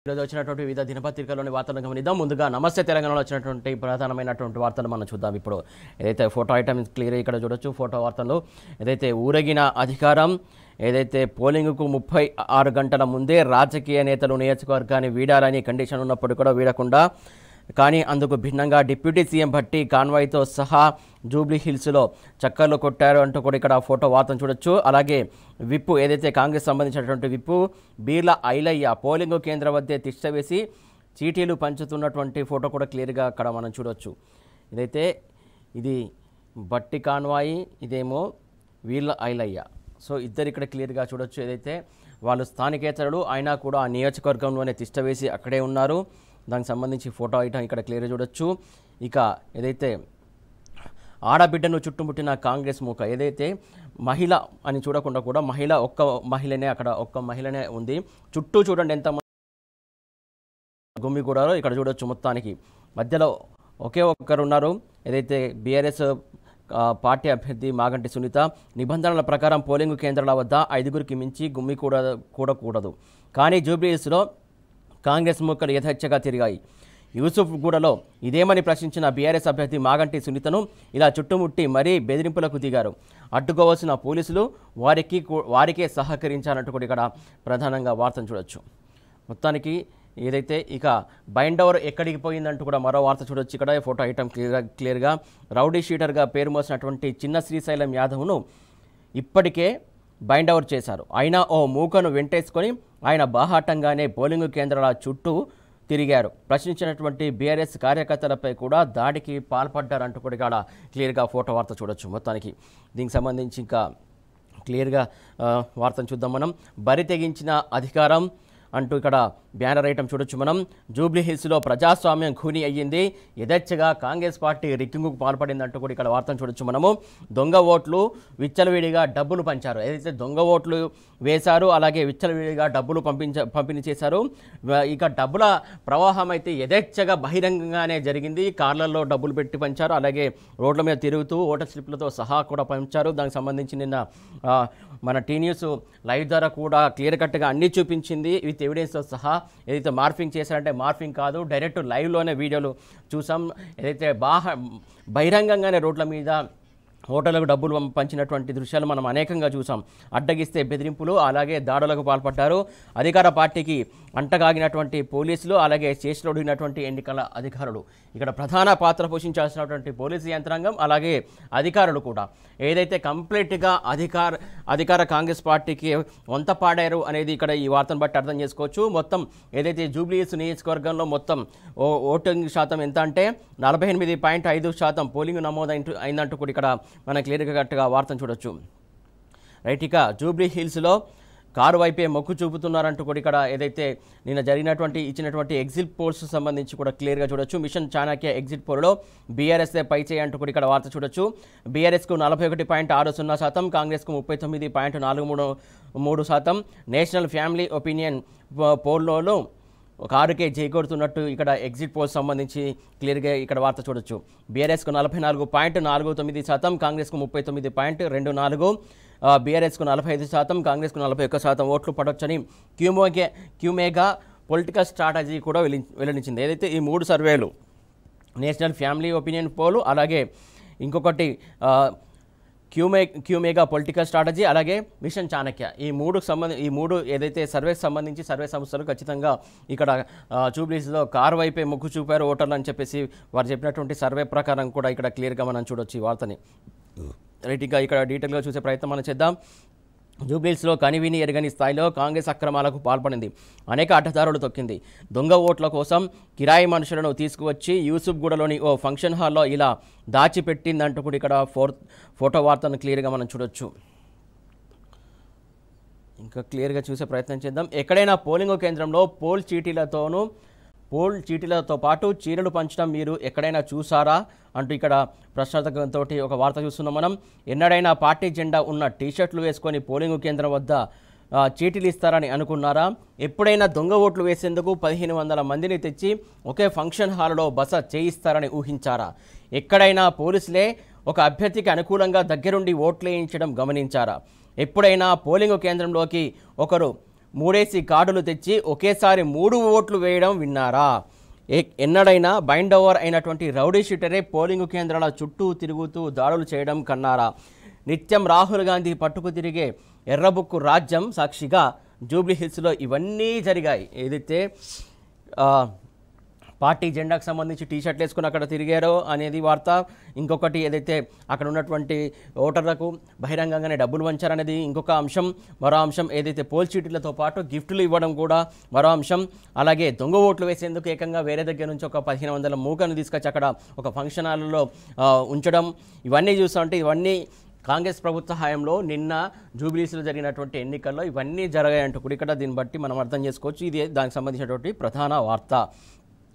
ఈరోజు వచ్చినటువంటి వివిధ దినపత్రికల్లోని వార్తలను గమనిద్దాం. ముందుగా నమస్తే తెలంగాణలో వచ్చినటువంటి ప్రధానమైనటువంటి వార్తలు మనం చూద్దాం. ఇప్పుడు ఏదైతే ఫోటో ఐటమ్ క్లియర్ ఇక్కడ చూడొచ్చు. ఫోటో వార్తలు ఏదైతే ఊరగిన అధికారం, ఏదైతే పోలింగ్కు 36 గంటల ముందే రాజకీయ నేతలు నియోజకవర్గాన్ని వీడాలని కండిషన్ ఉన్నప్పుడు కూడా వీడకుండా, కానీ అందుకు భిన్నంగా డిప్యూటీ సీఎం భట్టి కాన్వాయ్తో సహా జూబ్లీ హిల్స్లో చక్కర్లు కొట్టారు అంటూ కూడా ఇక్కడ ఫోటో వార్తను చూడొచ్చు. అలాగే విప్పు ఏదైతే కాంగ్రెస్ సంబంధించినటువంటి విప్పు బీర్ల ఐలయ్య పోలింగ్ కేంద్రం వద్దే తిష్ట వేసి చీటీలు పంచుతున్నటువంటి ఫోటో కూడా క్లియర్గా అక్కడ మనం చూడొచ్చు. ఇది భట్టి కాన్వాయి, ఇదేమో వీర్ల ఐలయ్య. సో ఇద్దరు ఇక్కడ క్లియర్గా చూడొచ్చు. ఏదైతే వాళ్ళు స్థానికేతరులు అయినా కూడా ఆ నియోజకవర్గంలోనే తిష్ట వేసి అక్కడే ఉన్నారు. దానికి సంబంధించి ఫోటో ఐటమ్ ఇక్కడ క్లియర్గా చూడొచ్చు. ఇక ఏదైతే ఆడబిడ్డను చుట్టుముట్టిన కాంగ్రెస్ మూక, ఏదైతే మహిళ అని చూడకుండా కూడా ఒక్క మహిళనే ఉంది. చుట్టూ చూడండి ఎంత గుమ్మిగూడారో ఇక్కడ చూడొచ్చు. మొత్తానికి మధ్యలో ఒకే ఒక్కరు ఉన్నారు. ఏదైతే బీఆర్ఎస్ పార్టీ అభ్యర్థి మాగంటి సునీత నిబంధనల ప్రకారం పోలింగ్ కేంద్రాల వద్ద 5గురికి మించి గుమ్మి కూడకూడదు. కానీ జూబ్లీహిల్స్లో కాంగ్రెస్ మూకలు యథేచ్ఛగా తిరిగాయి. యూసుఫ్గూడలో ఇదేమని ప్రశ్నించిన బీఆర్ఎస్ అభ్యర్థి మాగంటి సునీతను ఇలా చుట్టుముట్టి మరీ బెదిరింపులకు దిగారు. అడ్డుకోవాల్సిన పోలీసులు వారికే సహకరించారంటూ కూడా ఇక్కడ ప్రధానంగా వార్తను చూడొచ్చు. మొత్తానికి ఏదైతే ఇక బైండ్ ఓవర్ ఎక్కడికి పోయిందంటూ కూడా మరో వార్త చూడొచ్చు. ఇక్కడ ఫోటో ఐటమ్ క్లియర్గా రౌడీ షీటర్గా పేరు మోసినటువంటి చిన్న శ్రీశైలం యాదవ్ను ఇప్పటికే బైండ్ ఓవర్ చేశారు. అయినా ఓ మూకను వెంటేసుకొని ఆయన బాహాటంగానే పోలింగ్ కేంద్రాల చుట్టూ తిరిగారు. ప్రశ్నించినటువంటి బీఆర్ఎస్ కార్యకర్తలపై కూడా దాడికి పాల్పడ్డారంటూ కూడా ఇక్కడ క్లియర్గా ఫోటో వార్త చూడొచ్చు. మొత్తానికి దీనికి సంబంధించి ఇంకా క్లియర్గా వార్తను చూద్దాం మనం. బరి తెగించిన అధికారం అంటూ ఇక్కడ బ్యానర్ ఐటమ్ చూడొచ్చు మనం. జూబ్లీ హిల్స్లో ప్రజాస్వామ్యం ఖూనీ అయ్యింది, యథేచ్ఛగా కాంగ్రెస్ పార్టీ రిగ్గింగ్కు పాల్పడిందంటూ కూడా ఇక్కడ వార్తను చూడొచ్చు మనము. దొంగ ఓట్లు విచ్చలవిడిగా డబ్బులు పంచారు. ఏదైతే దొంగ ఓట్లు వేశారు, అలాగే విచ్చలవిడిగా డబ్బులు పంపిణీ చేశారు. ఇక డబ్బుల ప్రవాహం అయితే యథేచ్ఛగా బహిరంగంగానే జరిగింది. కార్లలో డబ్బులు పెట్టి పంచారు, అలాగే రోడ్ల మీద తిరుగుతూ ఓటర్ స్లిప్లతో సహా కూడా పంచారు. దానికి సంబంధించి నిన్న మన టీ న్యూస్ లైవ్ ద్వారా కూడా క్లియర్ కట్గా అన్నీ చూపించింది విత్ ఎవిడెన్స్తో సహా. ఏదైతే మార్ఫింగ్ చేశారంటే మార్ఫింగ్ కాదు, డైరెక్ట్ లైవ్లోనే వీడియోలు చూసాం. ఏదైతే బహిరంగంగానే రోడ్ల మీద హోటళ్లకు డబ్బులు పంచినటువంటి దృశ్యాలు మనం అనేకంగా చూసాం. అడ్డగిస్తే బెదిరింపులు, అలాగే దాడులకు పాల్పడ్డారు. అధికార పార్టీకి అంటగాగినటువంటి పోలీసులు, అలాగే స్టేషన్లో దిగినటువంటి ఎన్నికల అధికారులు, ఇక్కడ ప్రధాన పాత్ర పోషించాల్సినటువంటి పోలీసు యంత్రాంగం, అలాగే అధికారులు కూడా ఏదైతే కంప్లీట్గా అధికార కాంగ్రెస్ పార్టీకి వంత పాడారు అనేది ఇక్కడ ఈ వార్తను బట్టి అర్థం చేసుకోవచ్చు. మొత్తం ఏదైతే జూబ్లీహిల్స్ నియోజకవర్గంలో మొత్తం ఓటింగ్ శాతం ఎంత అంటే 48.5% పోలింగ్ నమోదు అయిందంటూ కూడా ఇక్కడ మనం క్లియర్గా గట్టిగా వార్తను చూడొచ్చు. రైట్, ఇక జూబ్లీ హిల్స్లో కారు వైపే మొక్కు చూపుతున్నారంటూ కూడా ఇక్కడ ఏదైతే నిన్న ఇచ్చినటువంటి ఎగ్జిట్ పోల్స్ సంబంధించి కూడా క్లియర్గా చూడొచ్చు. మిషన్ చాణక్య ఎగ్జిట్ పోల్లో బీఆర్ఎస్ఏ పైచేయి అంటూ కూడా ఇక్కడ వార్త చూడొచ్చు. బీఆర్ఎస్కు 41.60%, కాంగ్రెస్కు 39.43%. నేషనల్ ఫ్యామిలీ ఒపీనియన్ పోల్లో కారుకే చేకూరుతున్నట్టు ఇక్కడ ఎగ్జిట్ పోల్స్ సంబంధించి క్లియర్గా ఇక్కడ వార్త చూడొచ్చు. బీఆర్ఎస్కు 44.49%, కాంగ్రెస్కు 39.24%, బీఆర్ఎస్కు 45%, కాంగ్రెస్కు 41% ఓట్లు పడవచ్చని క్యూమేగా పొలిటికల్ స్ట్రాటజీ కూడా వెల్లడించింది. ఏదైతే ఈ 3 సర్వేలు, నేషనల్ ఫ్యామిలీ ఒపీనియన్ పోలు, అలాగే ఇంకొకటి క్యూమేగా పొలిటికల్ స్ట్రాటజీ, అలాగే మిషన్ చాణక్య, ఈ మూడు ఏదైతే సర్వేకి సంబంధించి సర్వే సంస్థలు ఖచ్చితంగా ఇక్కడ జూబ్లీహిల్స్లో కారు వైపే మొగ్గు చూపారు ఓటర్లు అని చెప్పేసి వారు చెప్పినటువంటి సర్వే ప్రకారం కూడా ఇక్కడ క్లియర్గా మనం చూడొచ్చు ఈ వార్తని. రైట్గా ఇక్కడ డీటెయిల్గా చూసే ప్రయత్నం మనం చేద్దాం. జూబ్లీహిల్స్లో కనివిని ఎరగని స్థాయిలో కాంగ్రెస్ అక్రమాలకు పాల్పడింది, అనేక అడ్డదారులు తొక్కింది. దొంగ ఓట్ల కోసం కిరాయి మనుషులను తీసుకువచ్చి యూసుఫ్గూడలోని ఓ ఫంక్షన్ హాల్లో ఇలా దాచిపెట్టిందంటూ కూడా ఇక్కడ ఫోటో వార్తను క్లియర్గా మనం చూడొచ్చు. ఇంకా క్లియర్గా చూసే ప్రయత్నం చేద్దాం. ఎక్కడైనా పోలింగ్ కేంద్రంలో పోల్ చీటీలతో పాటు చీరలు పంచడం మీరు ఎక్కడైనా చూసారా అంటూ ఇక్కడ ప్రశ్నార్థకంతో ఒక వార్త చూస్తున్నాం మనం. ఎన్నడైనా పార్టీ జెండా ఉన్న టీషర్ట్లు వేసుకొని పోలింగ్ కేంద్రం వద్ద చీటీలు ఇస్తారని అనుకున్నారా? ఎప్పుడైనా దొంగ ఓట్లు వేసేందుకు 1500 మందిని తెచ్చి ఒకే ఫంక్షన్ హాల్లో బస చేయిస్తారని ఊహించారా? ఎక్కడైనా పోలీసులే ఒక అభ్యర్థికి అనుకూలంగా దగ్గరుండి ఓట్లు వేయించడం గమనించారా? ఎప్పుడైనా పోలింగ్ కేంద్రంలోకి ఒకరు మూడేసి కార్డులు తెచ్చి ఒకేసారి 3 ఓట్లు వేయడం విన్నారా? ఎన్నడైనా బైండ్ ఓవర్ అయినటువంటి రౌడీ షీటరే పోలింగ్ కేంద్రాల చుట్టూ తిరుగుతూ దాడులు చేయడం కన్నారా? నిత్యం రాహుల్ గాంధీ పట్టుకు తిరిగే ఎర్రబుక్కు రాజ్యం సాక్షిగా జూబ్లీ హిల్స్లో ఇవన్నీ జరిగాయి. ఏదైతే పార్టీ జెండాకు సంబంధించి టీషర్ట్లు వేసుకుని అక్కడ తిరిగారో అనేది వార్త. ఇంకొకటి ఏదైతే అక్కడ ఉన్నటువంటి ఓటర్లకు బహిరంగంగానే డబ్బులు వంచారనేది ఇంకొక అంశం. మరో అంశం ఏదైతే పోల్ చీటీలతో పాటు గిఫ్టులు ఇవ్వడం కూడా మరో అంశం. అలాగే దొంగ ఓట్లు వేసేందుకు ఏకంగా వేరే దగ్గర నుంచి ఒక 1500 మూకను తీసుకొచ్చి అక్కడ ఒక ఫంక్షన్ హాల్లో ఉంచడం, ఇవన్నీ చూస్తుంటే ఇవన్నీ కాంగ్రెస్ ప్రభుత్వ హయాంలో నిన్న జూబ్లీస్లో జరిగినటువంటి ఎన్నికల్లో ఇవన్నీ జరిగాయంటూ కూడా ఇక్కడ దీన్ని బట్టి మనం అర్థం చేసుకోవచ్చు. ఇది దానికి సంబంధించినటువంటి ప్రధాన వార్త.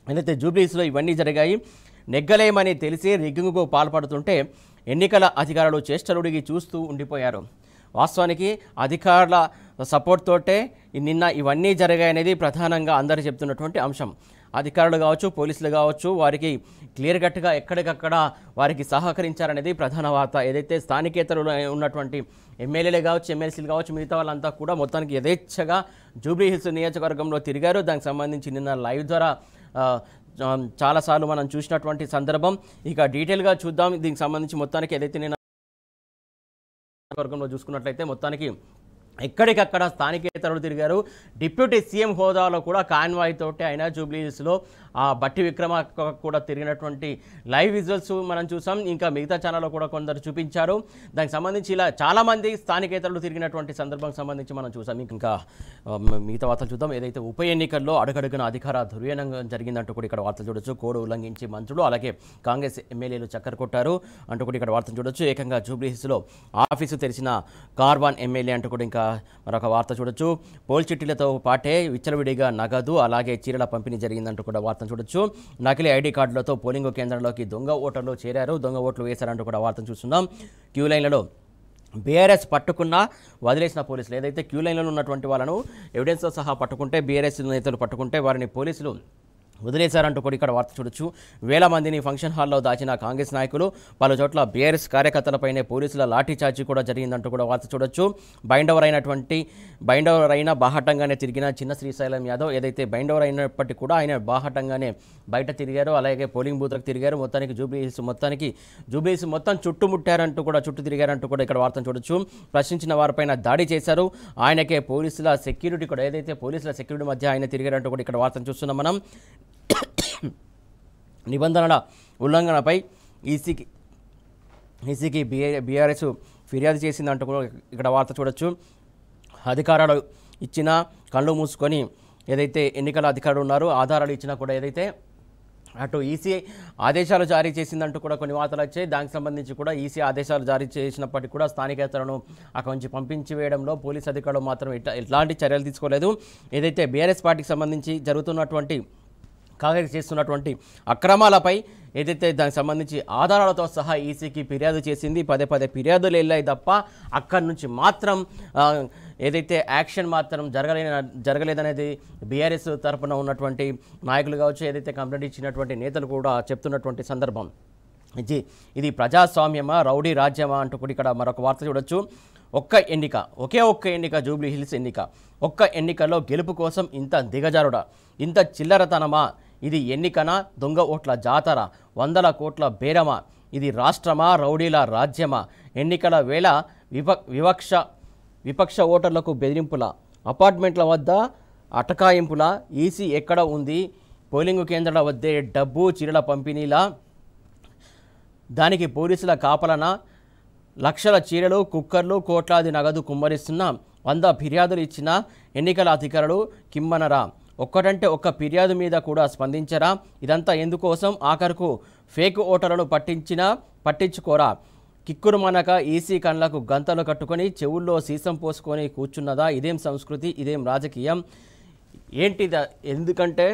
ఏదైతే జూబ్లీస్లో ఇవన్నీ జరిగాయి, నెగ్గలేమని తెలిసి రిగ్గింగ్కు పాల్పడుతుంటే ఎన్నికల అధికారులు చేష్టలుడిగి చూస్తూ ఉండిపోయారు. వాస్తవానికి అధికారుల సపోర్ట్ తోటే నిన్న ఇవన్నీ జరిగాయనేది ప్రధానంగా అందరూ చెప్తున్నటువంటి అంశం. అధికారులు కావచ్చు, పోలీసులు కావచ్చు, వారికి క్లియర్ కట్గా ఎక్కడికక్కడ వారికి సహకరించారనేది ప్రధాన వార్త. ఏదైతే స్థానికేతరులు ఉన్నటువంటి ఎమ్మెల్యేలు కావచ్చు, ఎమ్మెల్సీలు కావచ్చు, మిగతా వాళ్ళంతా కూడా మొత్తానికి యథేచ్ఛగా జూబ్లీ హిల్స్ నియోజకవర్గంలో తిరిగారు. దానికి సంబంధించి నిన్న లైవ్ ద్వారా చాలాసార్లు మనం చూసినటువంటి సందర్భం. ఇక డీటెయిల్గా చూద్దాం దీనికి సంబంధించి. మొత్తానికి ఏదైతే నిన్న వర్గంలో చూసుకున్నట్లయితే మొత్తానికి ఎక్కడికక్కడ స్థానికేతరులు తిరిగారు. డిప్యూటీ సీఎం హోదాలో కూడా కాన్వాయ్ తోటి ఆయన జూబ్లీస్లో బట్టి విక్రమార్క కూడా తిరిగినటువంటి లైవ్ విజువల్స్ మనం చూసాం. ఇంకా మిగతా ఛానల్లో కూడా కొందరు చూపించారు. దానికి సంబంధించి ఇలా చాలామంది స్థానికేతరులు తిరిగినటువంటి సందర్భానికి సంబంధించి మనం చూసాం. ఇంకా మిగతా వార్తలు చూద్దాం. ఏదైతే ఉప ఎన్నికల్లో అడుగడుగున అధికార దుర్వినియోగం జరిగిందంటూ కూడా ఇక్కడ వార్తలు చూడొచ్చు. కోడ్ ఉల్లంఘించి మంత్రులు అలాగే కాంగ్రెస్ ఎమ్మెల్యేలు చక్కర కొట్టారు అంటూ కూడా ఇక్కడ వార్తలు చూడొచ్చు. ఏకంగా జూబ్లీహిల్స్లో ఆఫీసు తెరిచిన కార్వాన్ ఎమ్మెల్యే అంటూ కూడా ఇంకా మరొక వార్త చూడొచ్చు. పోల్ చిట్టీలతో పాటే విచ్చలవిడిగా నగదు అలాగే చీరల పంపిణీ జరిగిందంటూ కూడా వార్తను చూడొచ్చు. నకిలీ ఐడి కార్డులతో పోలింగ్ కేంద్రంలోకి దొంగ ఓటర్లు చేరారు, దొంగ ఓట్లు వేశారంటూ కూడా వార్తను చూస్తున్నాం. క్యూ లైన్లలో బీఆర్ఎస్ పట్టుకున్న వదిలేసిన పోలీసులు, ఏదైతే క్యూ లైన్లో ఉన్నటువంటి వాళ్ళను ఎవిడెన్స్తో సహా పట్టుకుంటే, బీఆర్ఎస్ నేతలు పట్టుకుంటే వారిని పోలీసులు వదిలేశారంటూ కూడా ఇక్కడ వార్త చూడొచ్చు. వేల మందిని ఫంక్షన్ హాల్లో దాచిన కాంగ్రెస్ నాయకులు, పలు చోట్ల బీఆర్ఎస్ కార్యకర్తలపైనే పోలీసుల లాఠీచార్జీ కూడా జరిగిందంటూ కూడా వార్త చూడొచ్చు. బైండవర్ అయిన బాహటంగానే తిరిగిన చిన్న శ్రీశైలం యాదవ్, ఏదైతే బైండవర్ అయినప్పటికీ కూడా ఆయన బాహటంగానే బయట తిరిగారు, అలాగే పోలింగ్ బూత్లకు తిరిగారు. మొత్తానికి జూబ్లీహిల్స్ మొత్తం చుట్టూ తిరిగారంటూ కూడా ఇక్కడ వార్తను చూడొచ్చు. ప్రశ్నించిన వారిపైన దాడి చేశారు. ఆయనకే పోలీసుల సెక్యూరిటీ కూడా, ఏదైతే పోలీసుల సెక్యూరిటీ మధ్య ఆయన తిరిగారంటూ కూడా ఇక్కడ వార్తను చూస్తున్నాం మనం. నిబంధనల ఉల్లంఘనపై ఈసీకి బీఆర్ఎస్ ఫిర్యాదు చేసిందంటూ కూడా ఇక్కడ వార్త చూడొచ్చు. అధికారాలు ఇచ్చిన కళ్ళు మూసుకొని ఏదైతే ఎన్నికల అధికారులు ఉన్నారో ఆధారాలు ఇచ్చినా కూడా ఏదైతే అటు ఈసీ ఆదేశాలు జారీ చేసిందంటూ కూడా కొన్ని వార్తలు వచ్చాయి. దానికి సంబంధించి కూడా ఈసీ ఆదేశాలు జారీ చేసినప్పటికీ కూడా స్థానికేతరులను అక్కడి నుంచి పంపించి వేయడంలో పోలీసు అధికారులు మాత్రం ఎట్లాంటి చర్యలు తీసుకోలేదు. ఏదైతే బీఆర్ఎస్ పార్టీకి సంబంధించి జరుగుతున్నటువంటి కాంగ్రెస్ చేస్తున్నటువంటి అక్రమాలపై ఏదైతే దానికి సంబంధించి ఆధారాలతో సహా ఈసీకి ఫిర్యాదు చేసింది. పదే ఫిర్యాదులు వెళ్ళాయి తప్ప అక్కడి నుంచి మాత్రం ఏదైతే యాక్షన్ మాత్రం జరగలేదనేది బీఆర్ఎస్ తరఫున ఉన్నటువంటి నాయకులు కావచ్చు, ఏదైతే కంప్లైంట్ ఇచ్చినటువంటి నేతలు కూడా చెప్తున్నటువంటి సందర్భం. ఇది ప్రజాస్వామ్యమా రౌడీ రాజ్యమా అంటూ కూడా ఇక్కడ మరొక వార్త చూడొచ్చు. ఒకే ఒక్క ఎన్నిక జూబ్లీ హిల్స్ ఎన్నిక, ఒక్క ఎన్నికల్లో గెలుపు కోసం ఇంత దిగజారుడా, ఇంత చిల్లరతనమా? ఇది ఎన్నికనా, దొంగ ఓట్ల జాతర, 100 కోట్ల బేరమా? ఇది రాష్ట్రమా, రౌడీల రాజ్యమా? ఎన్నికల వేళ విపక్ష ఓటర్లకు బెదిరింపుల, అపార్ట్మెంట్ల వద్ద అటకాయింపుల, ఈసీ ఎక్కడ ఉంది? పోలింగ్ కేంద్రాల వద్దే డబ్బు చీరల పంపిణీలా? దానికి పోలీసుల కాపలన? లక్షల చీరలు, కుక్కర్లు, కోట్లాది నగదు కుమ్మరిస్తున్న 100 ఫిర్యాదులు ఇచ్చిన ఎన్నికల అధికారులు కిమ్మనరా? ఒక్కటంటే ఒక్క ఫిర్యాదు మీద కూడా స్పందించరా? ఇదంతా ఎందుకోసం? ఆఖరుకు ఫేక్ ఓటర్లను పట్టించుకోరా? కిక్కురు మనక ఈసీ కళ్ళకు గంతలు కట్టుకొని చెవుల్లో సీసం పోసుకొని కూర్చున్నదా? ఇదేం సంస్కృతి, ఇదేం రాజకీయం ఏంటిదా? ఎందుకంటే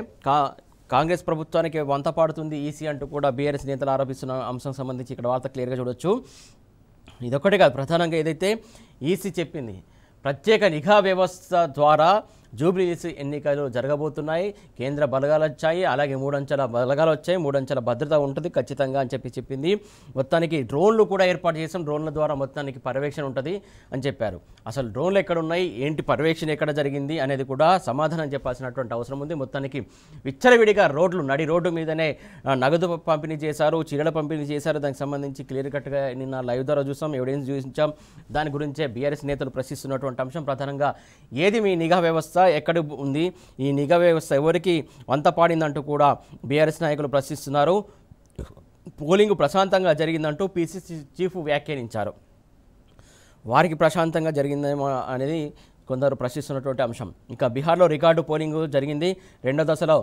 కాంగ్రెస్ ప్రభుత్వానికి వంత పాడుతుంది ఈసీ అంటూ కూడా బీఆర్ఎస్ నేతలు ఆరోపిస్తున్న అంశం సంబంధించి ఇక్కడ వార్త క్లియర్గా చూడొచ్చు. ఇదొక్కటే కాదు, ప్రధానంగా ఏదైతే ఈసీ చెప్పింది, ప్రత్యేక నిఘా వ్యవస్థ ద్వారా జూబ్లీహిల్స్ ఎన్నికలు జరగబోతున్నాయి, కేంద్ర బలగాలు వచ్చాయి, అలాగే 3 అంచెల బలగాలు వచ్చాయి, 3 అంచెల భద్రత ఉంటుంది ఖచ్చితంగా అని చెప్పింది. మొత్తానికి డ్రోన్లు కూడా ఏర్పాటు చేసాం, డ్రోన్ల ద్వారా మొత్తానికి పర్యవేక్షణ ఉంటుంది అని చెప్పారు. అసలు డ్రోన్లు ఎక్కడ ఉన్నాయి, ఏంటి పర్యవేక్షణ ఎక్కడ జరిగింది అనేది కూడా సమాధానం చెప్పాల్సినటువంటి అవసరం ఉంది. మొత్తానికి విచ్చలవిడిగా నడి రోడ్డు మీదనే నగదు పంపిణీ చేశారు, చీరల పంపిణీ చేశారు. దానికి సంబంధించి క్లియర్ కట్గా నిన్న లైవ్ ద్వారా చూసాం, ఎవిడెన్స్ చూపించాం. దాని గురించే బీఆర్ఎస్ నేతలు ప్రశ్నిస్తున్నటువంటి అంశం ప్రధానంగా ఏది మీ నిఘా వ్యవస్థ ఎక్కడ ఉంది, ఈ నిఘా వ్యవస్థ ఎవరికి వంత పాడిందంటూ కూడా బీఆర్ఎస్ నాయకులు ప్రశ్నిస్తున్నారు. పోలింగ్ ప్రశాంతంగా జరిగిందంటూ పీసీసీ చీఫ్ వ్యాఖ్యానించారు. వారికి ప్రశాంతంగా జరిగిందేమో అనేది కొందరు ప్రశ్నిస్తున్నటువంటి అంశం. ఇంకా బీహార్లో రికార్డు పోలింగ్ జరిగింది. రెండో దశలో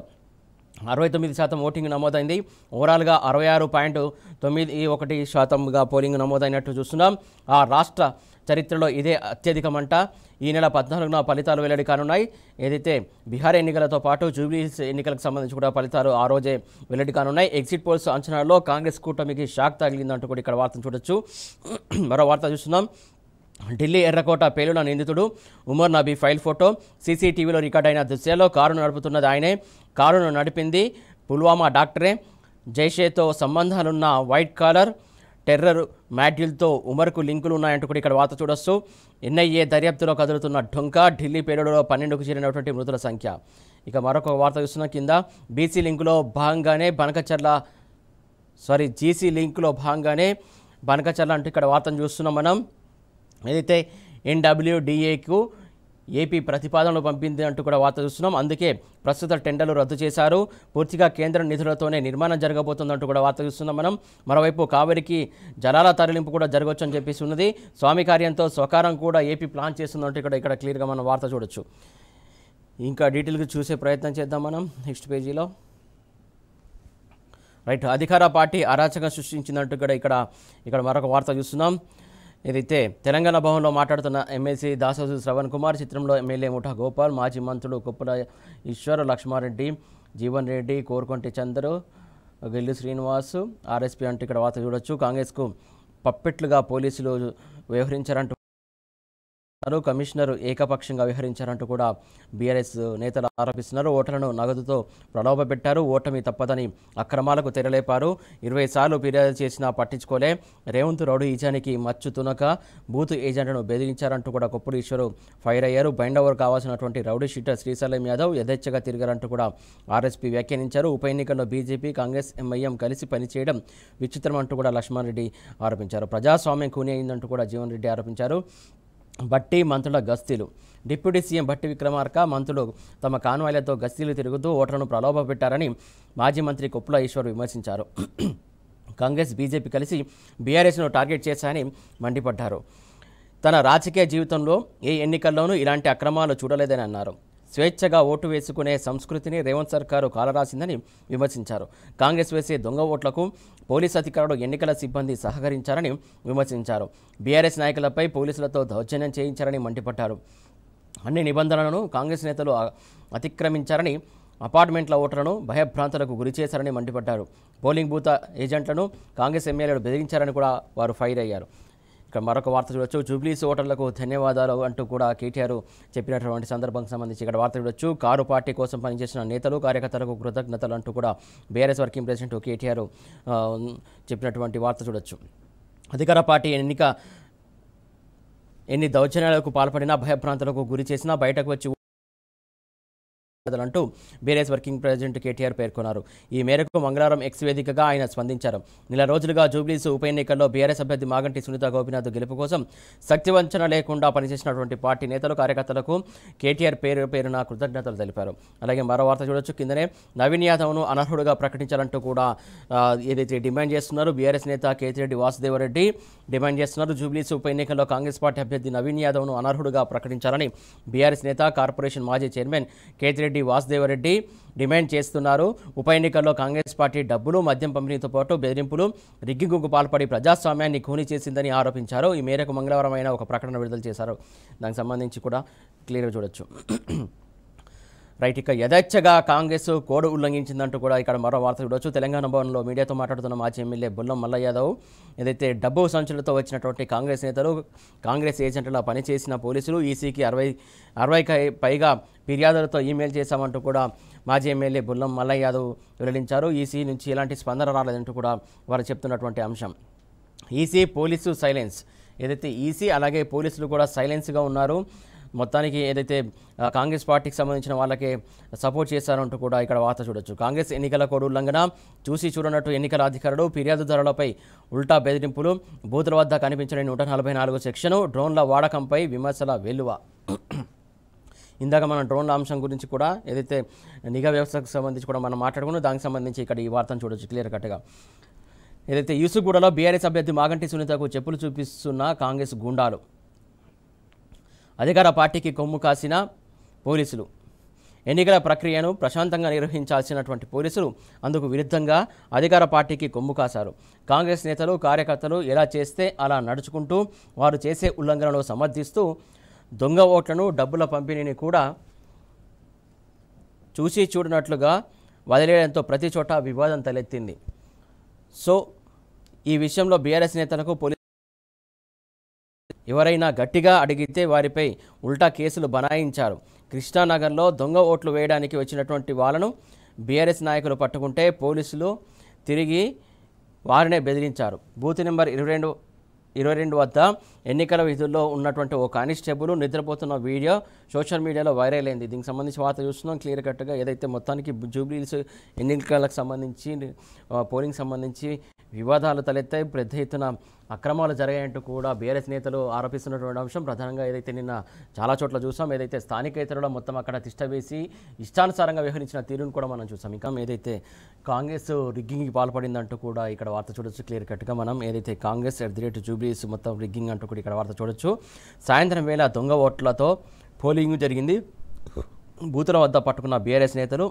69% ఓటింగ్ నమోదైంది. ఓవరాల్గా 66.91% పోలింగ్ నమోదైనట్టు చూస్తున్నాం. ఆ రాష్ట్ర చరిత్రలో ఇదే అత్యధికమంట. ఈ నెల 14న ఫలితాలు వెల్లడి కానున్నాయి. ఏదైతే బీహార్ ఎన్నికలతో పాటు జూబ్లీహిల్స్ ఎన్నికలకు సంబంధించి కూడా ఫలితాలు ఆ రోజే వెల్లడి కానున్నాయి. ఎగ్జిట్ పోల్స్ అంచనాల్లో కాంగ్రెస్ కూటమికి షాక్ తగిలిందంటూ కూడా ఇక్కడ వార్తను చూడొచ్చు. మరో వార్త చూస్తున్నాం. ఢిల్లీ ఎర్రకోట పేలున నిందితుడు ఉమర్ నబీ ఫైల్ ఫోటో సీసీటీవీలో రికార్డైన దృశ్యాల్లో కారును నడుపుతున్నది ఆయనే. కారును నడిపింది పుల్వామా డాక్టరే. జైషేతో సంబంధాలున్న వైట్ కాలర్ టెర్రర్ మాడ్యూల్తో ఉమర్కు లింకులు ఉన్నాయంటూ కూడా ఇక్కడ వార్త చూడొచ్చు. ఎన్ఐఏ దర్యాప్తులో కదులుతున్న ఢొంకా. ఢిల్లీ పేలుడులో 12కు చేరినటువంటి మృతుల సంఖ్య. ఇక మరొక వార్త చూస్తున్న కింద జీసీ లింకులో భాగంగానే బనకచర్ల అంటూ ఇక్కడ వార్తను చూస్తున్నాం మనం. ఏదైతే NWDAకు ఏపీ ప్రతిపాదనలు పంపింది అంటూ కూడా వార్త చూస్తున్నాం. అందుకే ప్రస్తుత టెండర్లు రద్దు చేశారు. పూర్తిగా కేంద్ర నిధులతోనే నిర్మాణం జరగబోతుందంటూ కూడా వార్త చూస్తున్నాం మనం. మరోవైపు కావేరికి జలాల తరలింపు కూడా జరగవచ్చు అని చెప్పేసి ఉన్నది. స్వామి కార్యంతో స్వకారం కూడా ఏపీ ప్లాన్ చేస్తుందంటూ ఇక్కడ క్లియర్గా మనం వార్త చూడొచ్చు. ఇంకా డీటెయిల్గా చూసే ప్రయత్నం చేద్దాం మనం నెక్స్ట్ పేజీలో. రైట్, అధికార పార్టీ అరాచకం సృష్టించిందంటూ కూడా ఇక్కడ మరొక వార్త చూస్తున్నాం. ఏదైతే తెలంగాణ భవన్లో మాట్లాడుతున్న ఎమ్మెల్సీ దాసోజు శ్రవణ్ కుమార్, చిత్రంలో ఎమ్మెల్యే ముఠా గోపాల్, మాజీ మంత్రులు కొప్పుల ఈశ్వర్, లక్ష్మారెడ్డి, జీవన్ రెడ్డి, కోరుకొంటి చంద్రు, గిల్లు శ్రీనివాస్, ఆర్ఎస్పీ అంటూ ఇక్కడ వార్త చూడొచ్చు. కాంగ్రెస్కు పప్పెట్లుగా పోలీసులు వ్యవహరించారంటూ, కమిషనర్ ఏకపక్షంగా వ్యవహరించారంటూ కూడా బీఆర్ఎస్ నేతలు ఆరోపిస్తున్నారు. ఓటర్లను నగదుతో ప్రలోభపెట్టారు, ఓటమి తప్పదని అక్రమాలకు తెరలేపారు. 20 సార్లు ఫిర్యాదు చేసినా పట్టించుకోలే. రేవంత్ రౌడీ ఈజానికి మచ్చు తునక బూత్ ఏజెంట్లను బెదిరించారంటూ కూడా కొప్పుల ఈశ్వరు ఫైర్ అయ్యారు. బైండ్ ఓవర్ కావాల్సినటువంటి రౌడీ షీటర్ శ్రీశైలం యాదవ్ యథేచ్ఛగా తిరిగారంటూ కూడా ఆర్ఎస్పీ వ్యాఖ్యానించారు. ఉప ఎన్నికల్లో బీజేపీ, కాంగ్రెస్, ఎంఐఎం కలిసి పనిచేయడం విచిత్రం అంటూ కూడా లక్ష్మారెడ్డి ఆరోపించారు. ప్రజాస్వామ్యం కూని అయిందంటూ కూడా జీవన్ రెడ్డి ఆరోపించారు. బట్టి మంత్రుల గస్తీలు. డిప్యూటీ సీఎం బట్టి విక్రమార్క మంత్రులు తమ కాన్వాయ్లతో గస్తీలు తిరుగుతూ ఓటర్లను ప్రలోభపెట్టారని మాజీ మంత్రి కొప్పుల ఈశ్వర్ విమర్శించారు. కాంగ్రెస్, బీజేపీ కలిసి బీఆర్ఎస్ను టార్గెట్ చేశారని మండిపడ్డారు. తన రాజకీయ జీవితంలో ఏ ఎన్నికల్లోనూ ఇలాంటి అక్రమాలు చూడలేదని అన్నారు. స్వేచ్ఛగా ఓటు వేసుకునే సంస్కృతిని రేవంత్ సర్కారు కాలరాసిందని విమర్శించారు. కాంగ్రెస్ వేసే దొంగ ఓట్లకు పోలీసు అధికారులు, ఎన్నికల సిబ్బంది సహకరించారని విమర్శించారు. బీఆర్ఎస్ నాయకులపై పోలీసులతో దౌర్జన్యం చేయించారని మండిపడ్డారు. అన్ని నిబంధనలను కాంగ్రెస్ నేతలు అతిక్రమించారని, అపార్ట్మెంట్ల ఓటర్లను భయభ్రాంతులకు గురి చేశారని మండిపడ్డారు. పోలింగ్ బూత్ ఏజెంట్లను కాంగ్రెస్ ఎమ్మెల్యేలు బెదిరించారని కూడా వారు ఫైర్ అయ్యారు. ఇక్కడ మరొక వార్త చూడొచ్చు. జూబ్లీస్ ఓటర్లకు ధన్యవాదాలు అంటూ కూడా కేటీఆర్ చెప్పినటువంటి సందర్భానికి సంబంధించి ఇక్కడ వార్త చూడొచ్చు. కారు పార్టీ కోసం పనిచేసిన నేతలు, కార్యకర్తలకు కృతజ్ఞతలు అంటూ కూడా బీఆర్ఎస్ వర్కింగ్ ప్రెసిడెంట్ కేటీఆర్ చెప్పినటువంటి వార్త చూడొచ్చు. అధికార పార్టీ ఎన్ని దౌర్జన్యాలకు పాల్పడినా, భయభ్రాంతులకు గురి చేసినా బయటకు వచ్చి అంటూ బీఆర్ఎస్ వర్కింగ్ ప్రెసిడెంట్ కేటీఆర్ పేర్కొన్నారు. ఈ మేరకు మంగళవారం ఎక్స్ వేదికగా ఆయన స్పందించారు. నెల రోజులుగా జూబ్లీస్ ఉప ఎన్నికల్లో బీఆర్ఎస్ అభ్యర్థి మాగంటి సునీత గోపీనాథ్ గెలుపు కోసం శక్తివంచన లేకుండా పనిచేసినటువంటి పార్టీ నేతలు, కార్యకర్తలకు కేటీఆర్ పేరున కృతజ్ఞతలు తెలిపారు. అలాగే మరో వార్త చూడొచ్చు. కిందనే నవీన్ యాదవ్ను అనర్హుడుగా ప్రకటించాలంటూ కూడా ఏదైతే డిమాండ్ చేస్తున్నారు బీఆర్ఎస్ నేత కేతిరెడ్డి వాసుదేవరెడ్డి డిమాండ్ చేస్తున్నారు. జూబ్లీస్ ఉప ఎన్నికల్లో కాంగ్రెస్ పార్టీ అభ్యర్థి నవీన్ యాదవ్ను అనర్హుడుగా ప్రకటించాలని బీఆర్ఎస్ నేత, కార్పొరేషన్ మాజీ చైర్మన్ కేతిరెడ్డి వాసుదేవరెడ్డి డిమాండ్ చేస్తున్నారు. ఉప ఎన్నికల్లో కాంగ్రెస్ పార్టీ డబ్బులు, మద్యం పంపిణీతో పాటు బెదిరింపులు, రిగ్గింగ్కు పాల్పడి ప్రజాస్వామ్యాన్ని ఖూనీ చేసిందని ఆరోపించారు. ఈ మేరకు మంగళవారం అయిన ఒక ప్రకటన విడుదల చేశారు. దానికి సంబంధించి కూడా క్లియర్గా చూడొచ్చు. రైట్, ఇక యథేచ్ఛగా కాంగ్రెస్ కోడ్ ఉల్లంఘించిందంటూ కూడా ఇక్కడ మరో వార్త చూడవచ్చు. తెలంగాణ భవన్లో మీడియాతో మాట్లాడుతున్న మాజీ ఎమ్మెల్యే బొల్లం మల్ల యాదవ్ ఏదైతే డబ్బు సంచులతో వచ్చినటువంటి కాంగ్రెస్ నేతలు, కాంగ్రెస్ ఏజెంట్లా పనిచేసిన పోలీసులు ఈసీకి 60కి పైగా ఫిర్యాదులతో ఈమెయిల్ చేశామంటూ కూడా మాజీ ఎమ్మెల్యే బొల్లం మల్ల యాదవ్ వెల్లడించారు. ఈసీ నుంచి ఎలాంటి స్పందన రాలేదంటూ కూడా వారు చెప్తున్నటువంటి అంశం. ఈసీ పోలీసు సైలెన్స్, ఏదైతే ఈసీ అలాగే పోలీసులు కూడా సైలెన్స్గా ఉన్నారు. మొత్తానికి ఏదైతే కాంగ్రెస్ పార్టీకి సంబంధించిన వాళ్ళకే సపోర్ట్ చేశారంటూ కూడా ఇక్కడ వార్త చూడొచ్చు. కాంగ్రెస్ ఎన్నికల కోడ్ ఉల్లంఘన, చూసి చూడనట్టు ఎన్నికల అధికారులు, ఫిర్యాదుదారులపై ఉల్టా బెదిరింపులు, బూతుల వద్ద కనిపించిన 144 సెక్షను, డ్రోన్ల వాడకంపై విమర్శల వెల్లువ. ఇందాక మనం డ్రోన్ల అంశం గురించి కూడా ఏదైతే నిఘా వ్యవస్థకు సంబంధించి కూడా మనం మాట్లాడుకున్నాం, దానికి సంబంధించి ఇక్కడ ఈ వార్తను చూడొచ్చు క్లియర్ కట్గా. ఏదైతే యూసుఫ్గూడలో బీఆర్ఎస్ అభ్యర్థి మాగంటి సునీతకు చెప్పులు చూపిస్తున్న కాంగ్రెస్ గుండాలు, అధికార పార్టీకి కొమ్ము కాసిన పోలీసులు, ఎన్నికల ప్రక్రియను ప్రశాంతంగా నిర్వహించాల్సినటువంటి పోలీసులు అందుకు విరుద్ధంగా అధికార పార్టీకి కొమ్ము కాశారు. కాంగ్రెస్ నేతలు, కార్యకర్తలు ఎలా చేస్తే అలా నడుచుకుంటూ వారు చేసే ఉల్లంఘనలు సమర్థిస్తూ దొంగ ఓట్లను, డబ్బుల పంపిణీని కూడా చూసి చూడనట్లుగా వదిలేయడంతో ప్రతి చోట వివాదం తలెత్తింది. సో ఈ విషయంలో బీఆర్ఎస్ నేతలకు ఎవరైనా గట్టిగా అడిగితే వారిపై ఉల్టా కేసులు బనాయించారు. కృష్ణానగర్లో దొంగ ఓట్లు వేయడానికి వచ్చినటువంటి వాళ్ళను బీఆర్ఎస్ నాయకులు పట్టుకుంటే పోలీసులు తిరిగి వారినే బెదిరించారు. బూత్ నెంబర్ 22 వద్ద ఎన్నికల విధుల్లో ఉన్నటువంటి ఓ కానిస్టేబుల్ నిద్రపోతున్న వీడియో సోషల్ మీడియాలో వైరల్ అయింది. దీనికి సంబంధించి వార్త చూస్తున్నాం క్లియర్ కట్గా. ఏదైతే మొత్తానికి జూబ్లీహిల్స్ ఎన్నికలకు సంబంధించి పోలింగ్ సంబంధించి వివాదాలు తలెత్తాయి, పెద్ద ఎత్తున అక్రమాలు జరిగాయంటూ కూడా బీఆర్ఎస్ నేతలు ఆరోపిస్తున్నటువంటి అంశం. ప్రధానంగా ఏదైతే నిన్న చాలా చోట్ల చూసాం, ఏదైతే స్థానికేతరులో మొత్తం అక్కడ తిష్టవేసి ఇష్టానుసారంగా వ్యవహరించిన తీరును కూడా మనం చూసాం. ఇంకా ఏదైతే కాంగ్రెస్ రిగ్గింగ్కి పాల్పడిందంటూ కూడా ఇక్కడ వార్త చూడొచ్చు క్లియర్ కట్గా. మనం ఏదైతే కాంగ్రెస్ జూబ్లీహిల్స్ మొత్తం రిగ్గింగ్ అంటూ కూడా ఇక్కడ వార్త చూడొచ్చు. సాయంత్రం వేళ దొంగ ఓట్లతో పోలింగ్ జరిగింది. బూతుల వద్ద పట్టుకున్న బీఆర్ఎస్ నేతలు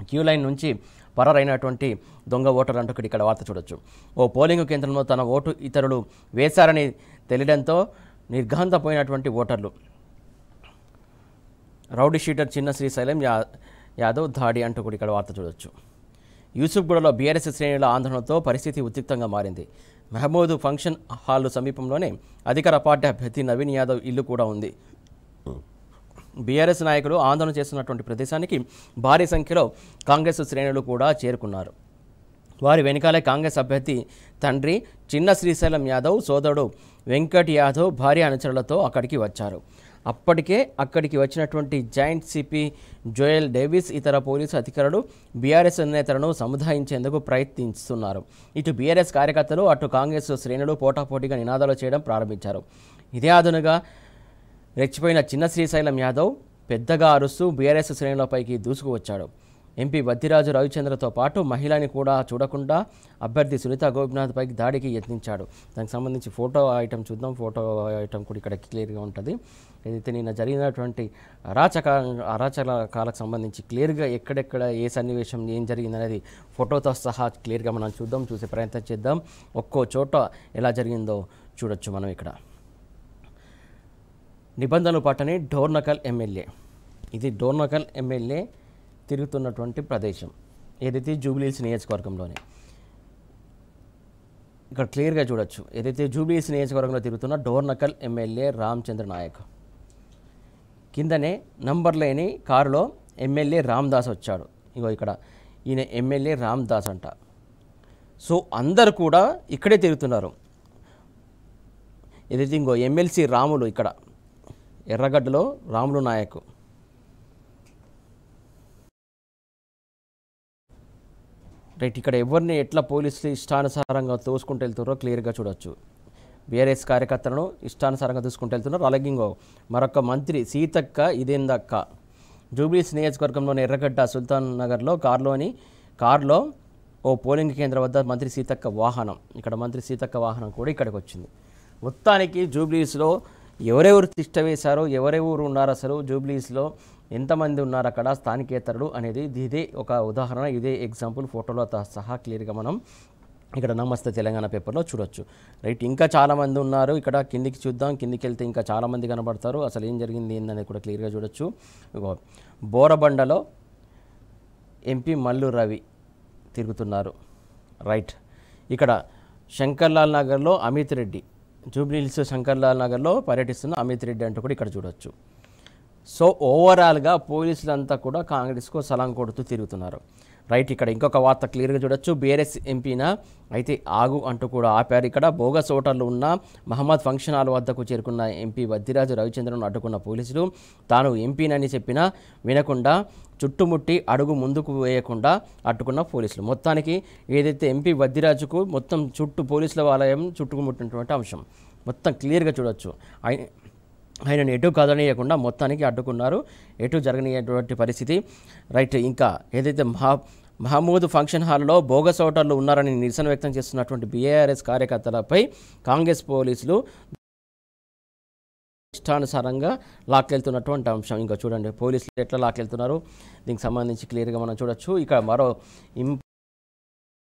క్యూ లైన్ నుంచి పరారైనటువంటి దొంగ ఓటర్ అంటూ ఇక్కడ వార్త చూడొచ్చు. ఓ పోలింగ్ కేంద్రంలో తన ఓటు ఇతరులు వేశారని తెలియడంతో నిర్ఘాంతపోయినటువంటి ఓటర్లు. రౌడీ షీటర్ చిన్న శ్రీశైలం యాదవ్ దాడి అంటూ కూడా ఇక్కడ వార్త చూడొచ్చు. యూసుఫ్గూడలో బీఆర్ఎస్ శ్రేణుల ఆందోళనతో పరిస్థితి ఉద్రిక్తంగా మారింది. మహమూద్ ఫంక్షన్ హాల్ సమీపంలోనే అధికార పార్టీ అభ్యర్థి నవీన్ యాదవ్ ఇల్లు కూడా ఉంది. బీఆర్ఎస్ నాయకులు ఆందోళన చేస్తున్నటువంటి ప్రదేశానికి భారీ సంఖ్యలో కాంగ్రెస్ శ్రేణులు కూడా చేరుకున్నారు. వారి వెనుకాలే కాంగ్రెస్ అభ్యర్థి తండ్రి చిన్న శ్రీశైలం యాదవ్, సోదరుడు వెంకట్ యాదవ్ భారీ అనుచరులతో అక్కడికి వచ్చారు. అప్పటికే అక్కడికి వచ్చినటువంటి జాయింట్ సిపి జోయల్ డేవిస్ ఇతర పోలీసు అధికారులు బీఆర్ఎస్ నేతలను సముదాయించేందుకు ప్రయత్నిస్తున్నారు. ఇటు బీఆర్ఎస్ కార్యకర్తలు, అటు కాంగ్రెస్ శ్రేణులు పోటాపోటీగా నినాదాలు చేయడం ప్రారంభించారు. ఇదే అదునుగా రెచ్చిపోయిన చిన్న శ్రీశైలం యాదవ్ పెద్దగా అరుస్తూ బీఆర్ఎస్ శ్రేణులపైకి దూసుకువచ్చాడు. ఎంపీ వద్దిరాజు రవిచంద్రతో పాటు మహిళని కూడా చూడకుండా అభ్యర్థి సునీత గోపినాథ్ పైకి దాడికి యత్నించాడు. దానికి సంబంధించి ఫోటో ఐటమ్ చూద్దాం. ఫోటో ఐటమ్ కూడా ఇక్కడ క్లియర్గా ఉంటుంది. ఏదైతే నిన్న జరిగినటువంటి అరాచకాలకు సంబంధించి క్లియర్గా ఎక్కడెక్కడ ఏ సన్నివేశం ఏం జరిగిందనేది ఫోటోతో సహా క్లియర్గా మనం చూసే ప్రయత్నం చేద్దాం. ఒక్కో చోట ఎలా జరిగిందో చూడొచ్చు మనం ఇక్కడ. నిబంధనలు పట్టని డోర్నకల్ ఎమ్మెల్యే, ఇది డోర్నకల్ ఎమ్మెల్యే తిరుగుతున్నటువంటి ప్రదేశం ఏదైతే జూబ్లీహిల్స్ నియోజకవర్గంలోనే ఇక్కడ క్లియర్గా చూడొచ్చు. ఏదైతే జూబ్లీహిల్స్ నియోజకవర్గంలో తిరుగుతున్న డోర్నకల్ ఎమ్మెల్యే రామచంద్ర నాయక్ కిందనే నంబర్ లేని కారులో ఎమ్మెల్యే రామ్దాస్ వచ్చాడు. ఇగో ఇక్కడ ఈయన ఎమ్మెల్యే రామ్దాస్ అంట. సో అందరు కూడా ఇక్కడే తిరుగుతున్నారు. ఏదైతే ఇంకో ఎమ్మెల్సీ రాములు ఇక్కడ ఎర్రగడ్డలో రాములు నాయక్, రైట్. ఇక్కడ ఎవరిని ఎట్లా పోలీసులు ఇష్టానుసారంగా తోసుకుంటూ వెళ్తున్నారో క్లియర్గా చూడొచ్చు. బీఆర్ఎస్ కార్యకర్తలను ఇష్టానుసారంగా దూసుకుంటూ వెళ్తున్నారు. అలాగే ఇంకో మరొక మంత్రి సీతక్క ఇదేందక్క జూబ్లీహిల్స్ నియోజకవర్గంలోని ఎర్రగడ్డ సుల్తాన్ నగర్లో కారులో ఓ పోలింగ్ కేంద్రం వద్ద మంత్రి సీతక్క వాహనం, ఇక్కడ మంత్రి సీతక్క వాహనం కూడా ఇక్కడికి వచ్చింది. మొత్తానికి జూబ్లీహిల్స్లో ఎవరెవరు తిష్ట వేశారో, ఎవరెవరు ఉన్నారు, అసలు జూబ్లీహిల్స్లో ఎంతమంది ఉన్నారు అక్కడ స్థానికేతరులు అనేది ఇదే ఒక ఉదాహరణ, ఇదే ఎగ్జాంపుల్ ఫోటోలో సహా క్లియర్గా మనం ఇక్కడ నమస్తే తెలంగాణ పేపర్లో చూడొచ్చు. రైట్, ఇంకా చాలామంది ఉన్నారు. ఇక్కడ కిందికి చూద్దాం. కిందికి వెళ్తే ఇంకా చాలామంది కనబడతారు. అసలు ఏం జరిగింది ఏందనేది కూడా క్లియర్గా చూడొచ్చు. బోరబండలో ఎంపీ మల్లు రవి తిరుగుతున్నారు. రైట్. ఇక్కడ శంకర్లాల్ నగర్లో అమిత్ రెడ్డి, జూబ్లీహిల్స్ శంకర్లాల్ నగర్లో పర్యటిస్తున్న అమిత్ రెడ్డి అంటూ కూడా ఇక్కడ చూడొచ్చు. సో ఓవరాల్గా పోలీసులంతా కూడా కాంగ్రెస్కు సలాం కొడుతూ తిరుగుతున్నారు. రైట్. ఇక్కడ ఇంకొక వార్త క్లియర్గా చూడొచ్చు. బీఆర్ఎస్ ఎంపీనా అయితే ఆగు అంటూ కూడా ఆపారు. ఇక్కడ బోగస్ ఓటర్లు ఉన్న మహమ్మద్ ఫంక్షన్ హాల్ వద్దకు చేరుకున్న ఎంపీ వద్దిరాజు రవిచంద్రను అడ్డుకున్న పోలీసులు తాను ఎంపీనని చెప్పినా వినకుండా చుట్టుముట్టి అడుగు ముందుకు వేయకుండా అడ్డుకున్న పోలీసులు. మొత్తానికి ఏదైతే ఎంపీ వద్దిరాజుకు మొత్తం పోలీసుల వలయం చుట్టుముట్టినటువంటి అంశం మొత్తం క్లియర్గా చూడొచ్చు. ఆయనను ఎటు కదనీయకుండా మొత్తానికి అడ్డుకున్నారు, ఎటు జరగనీయటువంటి పరిస్థితి. రైట్. ఇంకా ఏదైతే మహమూద్ ఫంక్షన్ హాల్లో బోగస్ ఓటర్లు ఉన్నారని నిరసన వ్యక్తం చేస్తున్నటువంటి బీఆర్ఎస్ కార్యకర్తలపై కాంగ్రెస్ పోలీసులు ఇష్టానుసారంగా లాక్కెళ్తున్నటువంటి అంశం. ఇంకా చూడండి పోలీసులు ఎట్లా లాక్కెళ్తున్నారు, దీనికి సంబంధించి క్లియర్గా మనం చూడొచ్చు. ఇక్కడ మరో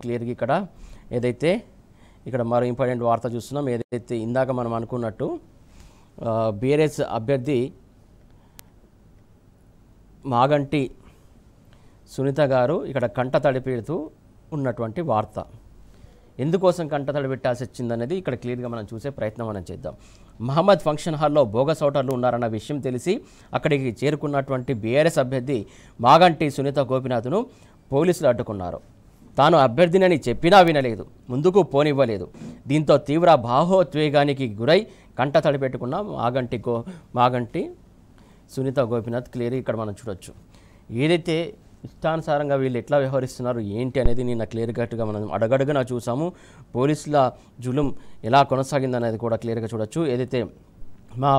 క్లియర్గా ఇక్కడ మరో ఇంపార్టెంట్ వార్త చూస్తున్నాం. ఏదైతే ఇందాక మనం అనుకున్నట్టు బీఆర్ఎస్ అభ్యర్థి మాగంటి సునీత గారు ఇక్కడ కంటతడి పెడుతూ ఉన్నటువంటి వార్త. ఎందుకోసం కంటతడి పెట్టాల్సి వచ్చిందనేది ఇక్కడ క్లియర్గా మనం చూసే ప్రయత్నం మనం చేద్దాం. మహమ్మద్ ఫంక్షన్ హాల్లో బోగస్ ఓటర్లు ఉన్నారన్న విషయం తెలిసి అక్కడికి చేరుకున్నటువంటి బీఆర్ఎస్ అభ్యర్థి మాగంటి సునీత గోపినాథ్ను పోలీసులు అడ్డుకున్నారు. తాను అభ్యర్థినని చెప్పినా వినలేదు, ముందుకు పోనివ్వలేదు. దీంతో తీవ్ర భావోద్వేగానికి గురై కంటతడి పెట్టుకున్న మాగంటి సునీత గోపినాథ్ క్లియర్ ఇక్కడ మనం చూడొచ్చు. ఏదైతే ఇష్టానుసారంగా వీళ్ళు ఎట్లా వ్యవహరిస్తున్నారు ఏంటి అనేది నిన్న క్లియర్ కట్గా మనం అడగడుగునా చూసాము. పోలీసుల జులుం ఎలా కొనసాగిందనేది కూడా క్లియర్గా చూడొచ్చు. ఏదైతే మా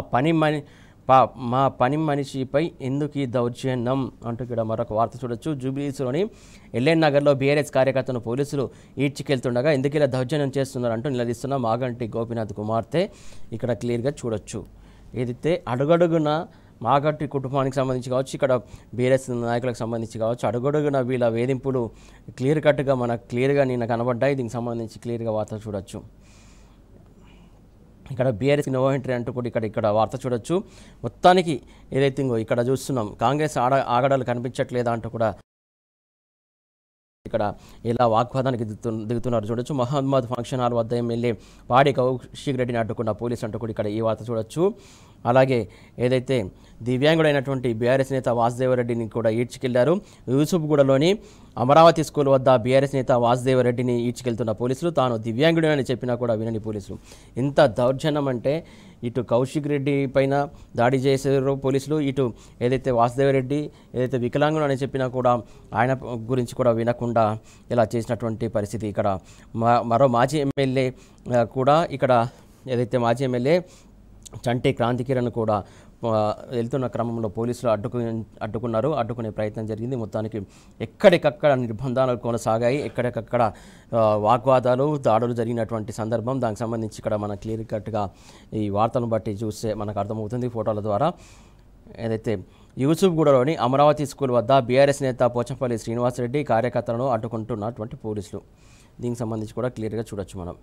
పని మనిషిపై ఎందుకు ఈ దౌర్జన్యం అంటూ ఇక్కడ మరొక వార్త చూడొచ్చు. జూబ్లీహిల్స్లోని ఎల్ఎన్ నగర్లో బీఆర్ఎస్ కార్యకర్తను పోలీసులు ఈడ్చికెళ్తుండగా ఎందుకు ఇలా దౌర్జన్యం చేస్తున్నారంటూ నిలదీస్తున్న మాగంటి గోపినాథ్ కుమార్తె ఇక్కడ క్లియర్గా చూడొచ్చు. ఏదైతే అడుగడుగున మాగంటి కుటుంబానికి సంబంధించి కావచ్చు, ఇక్కడ బీఆర్ఎస్ నాయకులకు సంబంధించి కావచ్చు, అడుగడుగున వీళ్ళ వేధింపులు క్లియర్ కట్గా మనకు క్లియర్గా నిన్న కనబడ్డాయి. దీనికి సంబంధించి క్లియర్గా వార్త చూడొచ్చు. ఇక్కడ బీఆర్ఎస్ నో ఎంట్రీ అంటూ కూడా ఇక్కడ వార్త చూడొచ్చు. మొత్తానికి ఏదైతే ఇక్కడ చూస్తున్నాం కాంగ్రెస్ ఆగడాలు కనిపించట్లేదా అంటూ కూడా ఇక్కడ ఎలా వాగ్వాదానికి దిగుతున్నారు చూడొచ్చు. మహమ్మద్ ఫంక్షన్ హాల్ వద్ద ఎమ్మెల్యే పాడి కౌశిక్ రెడ్డిని అడ్డుకున్న పోలీసు అంటూ కూడా ఇక్కడ ఈ వార్త చూడొచ్చు. అలాగే ఏదైతే దివ్యాంగుడైనటువంటి బీఆర్ఎస్ నేత వాసుదేవరెడ్డిని కూడా ఈడ్చుకెళ్లారు. యూసుఫ్గూడలోని అమరావతి స్కూల్ వద్ద బీఆర్ఎస్ నేత వాసుదేవరెడ్డిని ఈడ్చుకెళ్తున్న పోలీసులు తాను దివ్యాంగుడని చెప్పినా కూడా వినని పోలీసులు. ఇంత దౌర్జన్యం అంటే ఇటు కౌశిక్ రెడ్డి పైన దాడి చేశారు పోలీసులు, ఇటు ఏదైతే వాసుదేవరెడ్డి ఏదైతే వికలాంగుడు అని చెప్పినా కూడా ఆయన గురించి కూడా వినకుండా ఇలా చేసినటువంటి పరిస్థితి. ఇక్కడ మరో మాజీ ఎమ్మెల్యే కూడా ఇక్కడ ఏదైతే మాజీ ఎమ్మెల్యే చంటి క్రాంతికిరణ్ కూడా వెళ్తున్న క్రమంలో పోలీసులు అడ్డుకున్నారు, అడ్డుకునే ప్రయత్నం జరిగింది. మొత్తానికి ఎక్కడికక్కడ నిర్బంధాలు కొనసాగాయి, ఎక్కడికక్కడ వాగ్వాదాలు దాడులు జరిగినటువంటి సందర్భం. దానికి సంబంధించి ఇక్కడ మన క్లియర్ కట్గా ఈ వార్తలను బట్టి చూస్తే మనకు అర్థమవుతుంది ఫోటోల ద్వారా. ఏదైతే యూసుఫ్గూడలోని అమరావతి స్కూల్ వద్ద బీఆర్ఎస్ నేత పోచంపల్లి శ్రీనివాసరెడ్డి కార్యకర్తలను అడ్డుకుంటున్నటువంటి పోలీసులు, దీనికి సంబంధించి కూడా క్లియర్గా చూడొచ్చు మనం.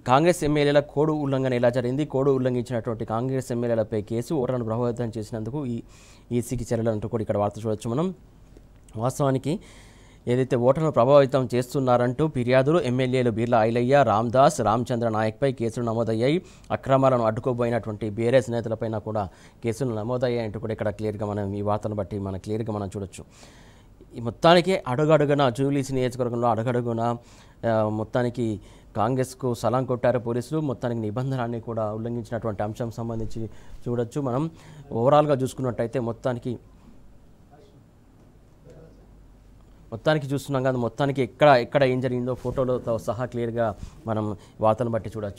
కాంగ్రెస్ ఎమ్మెల్యేల కోడ్ ఉల్లంఘన ఎలా జరిగింది, కోడ్ ఉల్లంఘించినటువంటి కాంగ్రెస్ ఎమ్మెల్యేలపై కేసు, ఓటర్లను ప్రభావితం చేసినందుకు ఈసీకి చర్యలు అంటూ కూడా ఇక్కడ వార్త చూడొచ్చు మనం. వాస్తవానికి ఏదైతే ఓటర్లను ప్రభావితం చేస్తున్నారంటూ ఫిర్యాదులు ఎమ్మెల్యేలు బీర్లా ఐలయ్య, రామ్దాస్, రామచంద్ర నాయక్పై కేసులు నమోదయ్యాయి. అక్రమాలను అడ్డుకోబోయినటువంటి బీఆర్ఎస్ నేతలపైన కూడా కేసులు నమోదయ్యాయి అంటూ కూడా ఇక్కడ క్లియర్గా మనం ఈ వార్తను బట్టి మనం క్లియర్గా మనం చూడొచ్చు. ఈ మొత్తానికి అడుగడుగున జూబ్లీహిల్స్ నియోజకవర్గంలో అడుగడుగున మొత్తానికి కాంగ్రెస్కు సలాం కొట్టారు పోలీసులు. మొత్తానికి నిబంధనలన్నీ కూడా ఉల్లంఘించినటువంటి అంశం సంబంధించి చూడొచ్చు మనం. ఓవరాల్గా చూసుకున్నట్టయితే మొత్తానికి చూస్తున్నాం కదా, మొత్తానికి ఎక్కడ ఏం జరిగిందో ఫోటోలతో సహా క్లియర్గా మనం వార్తను బట్టి చూడొచ్చు.